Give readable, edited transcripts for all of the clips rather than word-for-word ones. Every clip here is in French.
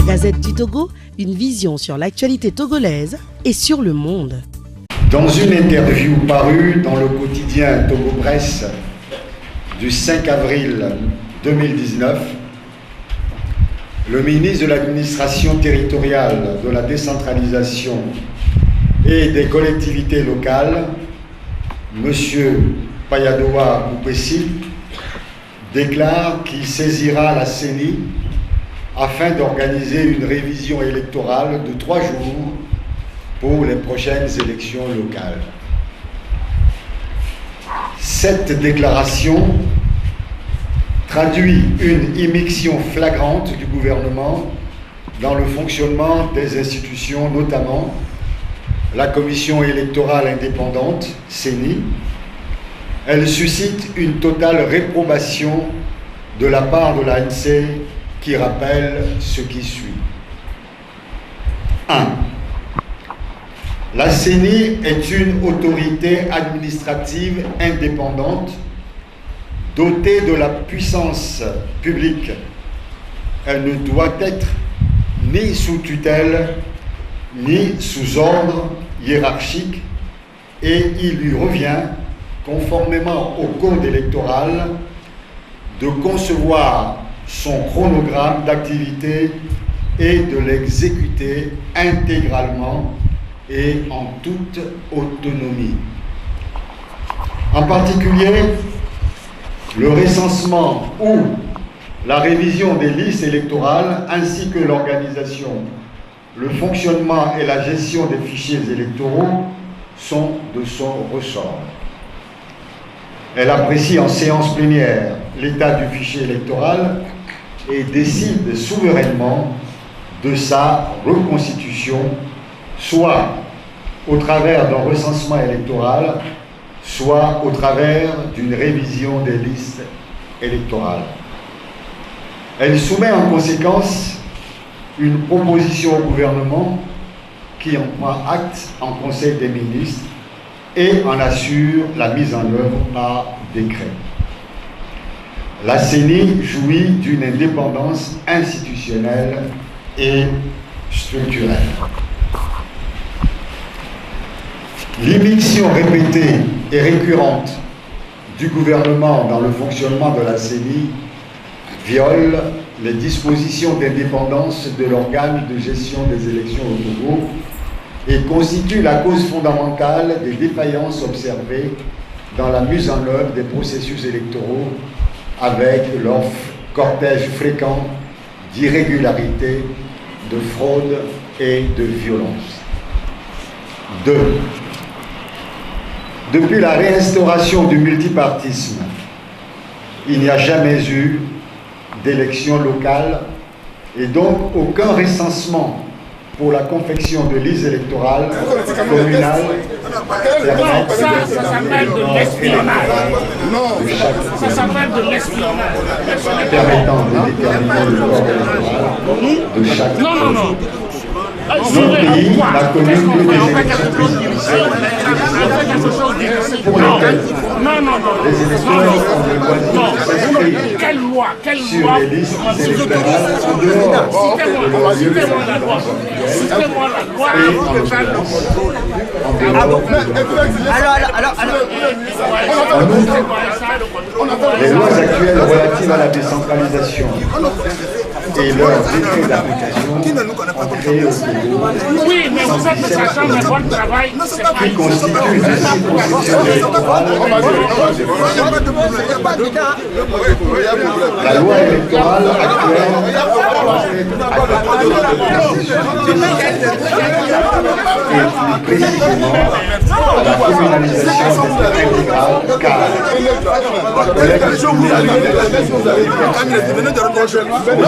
Gazette du Togo, une vision sur l'actualité togolaise et sur le monde. Dans une interview parue dans le quotidien Togo Presse du 5 avril 2019, le ministre de l'Administration territoriale, de la décentralisation et des collectivités locales, M. Payadoa Boupessi, déclare qu'il saisira la CENI afin d'organiser une révision électorale de 3 jours pour les prochaines élections locales. Cette déclaration traduit une immixtion flagrante du gouvernement dans le fonctionnement des institutions, notamment la Commission électorale indépendante, CENI. Elle suscite une totale réprobation de la part de l'ANC qui rappelle ce qui suit. 1. La CENI est une autorité administrative indépendante dotée de la puissance publique. Elle ne doit être ni sous tutelle, ni sous ordre hiérarchique, et il lui revient, conformément au code électoral, de concevoir son chronogramme d'activité et de l'exécuter intégralement et en toute autonomie. En particulier, le recensement ou la révision des listes électorales ainsi que l'organisation, le fonctionnement et la gestion des fichiers électoraux sont de son ressort. Elle apprécie en séance plénière l'état du fichier électoral et décide souverainement de sa reconstitution, soit au travers d'un recensement électoral, soit au travers d'une révision des listes électorales. Elle soumet en conséquence une proposition au gouvernement qui en prend acte en Conseil des ministres et en assure la mise en œuvre par décret. La CENI jouit d'une indépendance institutionnelle et structurelle. L'immixtion répétée et récurrente du gouvernement dans le fonctionnement de la CENI viole les dispositions d'indépendance de l'organe de gestion des élections au Togo et constitue la cause fondamentale des défaillances observées dans la mise en œuvre des processus électoraux, avec leur cortège fréquent d'irrégularités, de fraude et de violence. 2. Depuis la réinstauration du multipartisme, il n'y a jamais eu d'élections locales et donc aucun recensement pour la confection de listes électorales communales ça s'appelle de l'espionnage. Ça s'appelle de l'espionnage. Permettant de déterminer le corps électoral de chaque Non. Notre pays n'a connu que des élections difficiles pour lesquelles les électeurs ont s'inscrire sur les listes électorales en dehors de lieu de résidence et en l'occurrence en dehors les lois actuelles relatives à la décentralisation et leurs décrets d'application ont créé au Togo oui, mais vous êtes sachant de votre travail, c'est pas qui constitue une disposition électorale. La loi électorale actuelle et plus précisément à la communalisation intégrale car la collecte le lieu de résidence habituelle n'a jamais été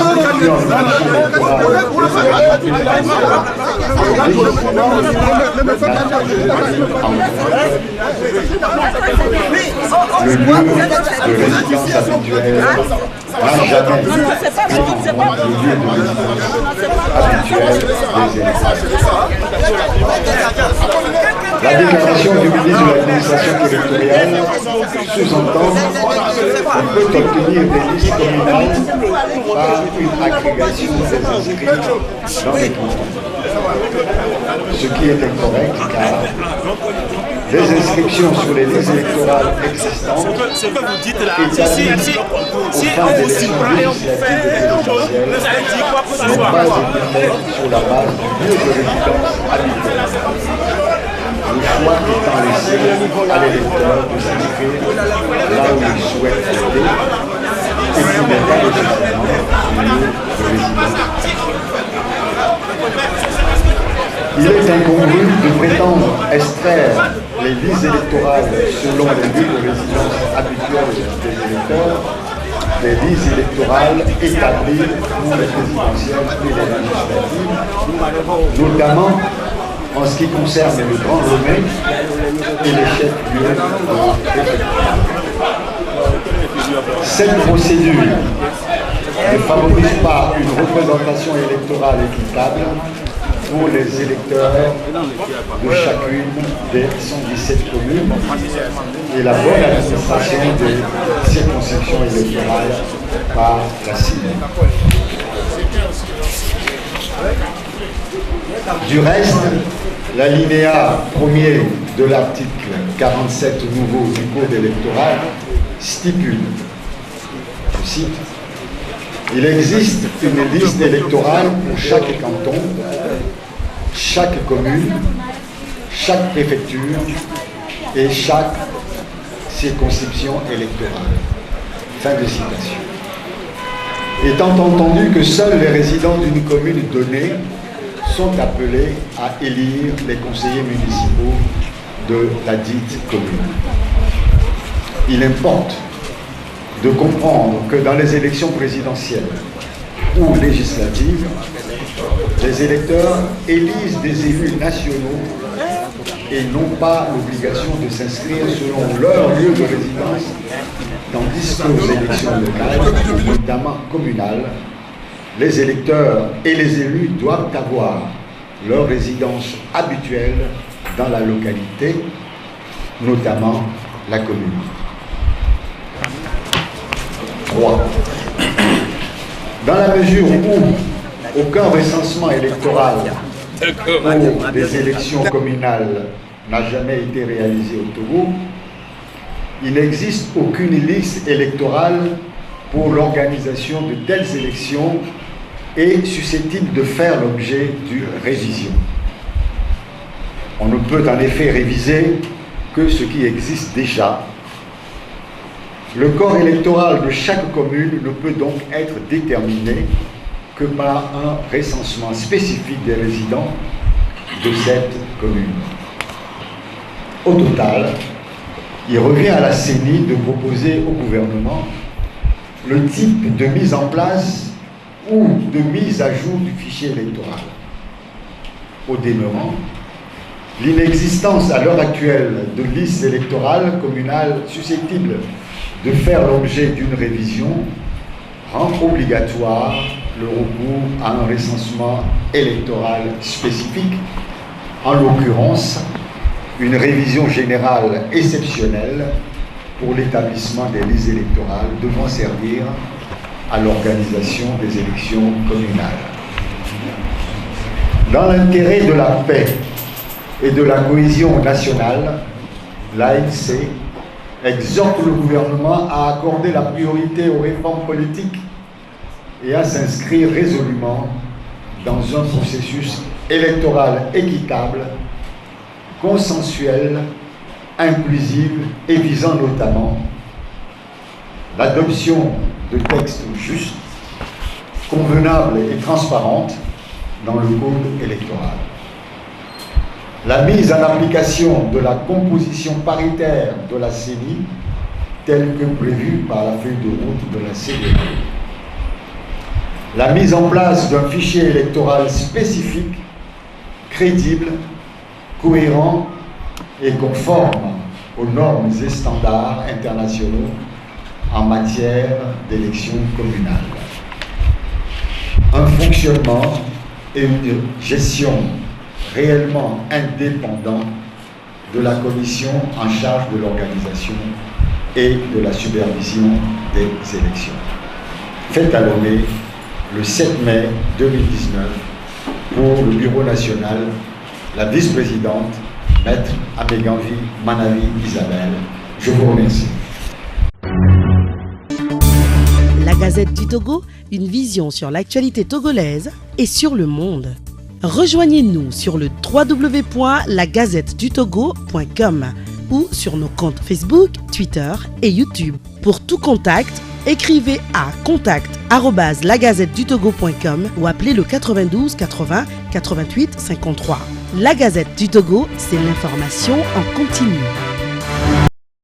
le lieu de résidence habituel des électeurs. La déclaration du ministre de l'administration territoriale sous-entend qu'on peut obtenir des listes communales par une agrégation des inscrits dans les cantons. Ce qui est incorrect car les inscriptions sur les listes électorales existantes établies aux fins d'élections législatives et présidentielles n'ont pas été faites sur la base du lieu de résidence habituel. Le choix étant laissé à l'électeur de s'inscrire là où il souhaite voter et qui n'est pas nécessairement le lieu de résidence. Il est incongru de prétendre extraire les listes électorales selon les lieux de résidence habituels des électeurs des listes électorales établies pour les présidentielles et les législatives, notamment en ce qui concerne les grands domaines et les chefs-lieux de préfecture. Cette procédure ne favorise pas une représentation électorale équitable pour les électeurs de chacune des 117 communes et la bonne administration des circonscriptions électorales par la CIN. Du reste, l'alinéa 1er de l'article 47 nouveau du Code électoral stipule, je cite, « Il existe une liste électorale pour chaque canton, chaque commune, chaque préfecture et chaque circonscription électorale. » Fin de citation. Étant entendu que seuls les résidents d'une commune donnée sont appelés à élire les conseillers municipaux de la dite commune. Il importe de comprendre que dans les élections présidentielles ou législatives, les électeurs élisent des élus nationaux et n'ont pas l'obligation de s'inscrire selon leur lieu de résidence, tandis qu'aux élections locales, notamment communales, les électeurs et les élus doivent avoir leur résidence habituelle dans la localité, notamment la commune. 3. Dans la mesure où aucun recensement électoral pour des élections communales n'a jamais été réalisé au Togo, il n'existe aucune liste électorale pour l'organisation de telles élections et susceptible de faire l'objet d'une révision. On ne peut en effet réviser que ce qui existe déjà. Le corps électoral de chaque commune ne peut donc être déterminé que par un recensement spécifique des résidents de cette commune. Au total, il revient à la CENI de proposer au gouvernement le type de mise en place ou de mise à jour du fichier électoral. Au demeurant, l'inexistence à l'heure actuelle de listes électorales communales susceptibles de faire l'objet d'une révision rend obligatoire le recours à un recensement électoral spécifique, en l'occurrence une révision générale exceptionnelle pour l'établissement des listes électorales devant servir à l'organisation des élections communales. Dans l'intérêt de la paix et de la cohésion nationale, l'ANC exhorte le gouvernement à accorder la priorité aux réformes politiques et à s'inscrire résolument dans un processus électoral équitable, consensuel, inclusif et visant notamment l'adoption de textes justes, convenables et transparentes dans le code électoral. La mise en application de la composition paritaire de la CENI, telle que prévue par la feuille de route de la CEDEAO. La mise en place d'un fichier électoral spécifique, crédible, cohérent et conforme aux normes et standards internationaux en matière d'élections communales. Un fonctionnement et une gestion réellement indépendants de la commission en charge de l'organisation et de la supervision des élections. Faite à Lomé le 7 mai 2019 pour le Bureau national, la vice-présidente, Maître Améganvi Manavi Isabelle. Je vous remercie. La Gazette du Togo, une vision sur l'actualité togolaise et sur le monde. Rejoignez-nous sur le www.lagazettedutogo.com ou sur nos comptes Facebook, Twitter et YouTube. Pour tout contact, écrivez à contact@lagazettedutogo.com ou appelez le 92 80 88 53. La Gazette du Togo, c'est l'information en continu.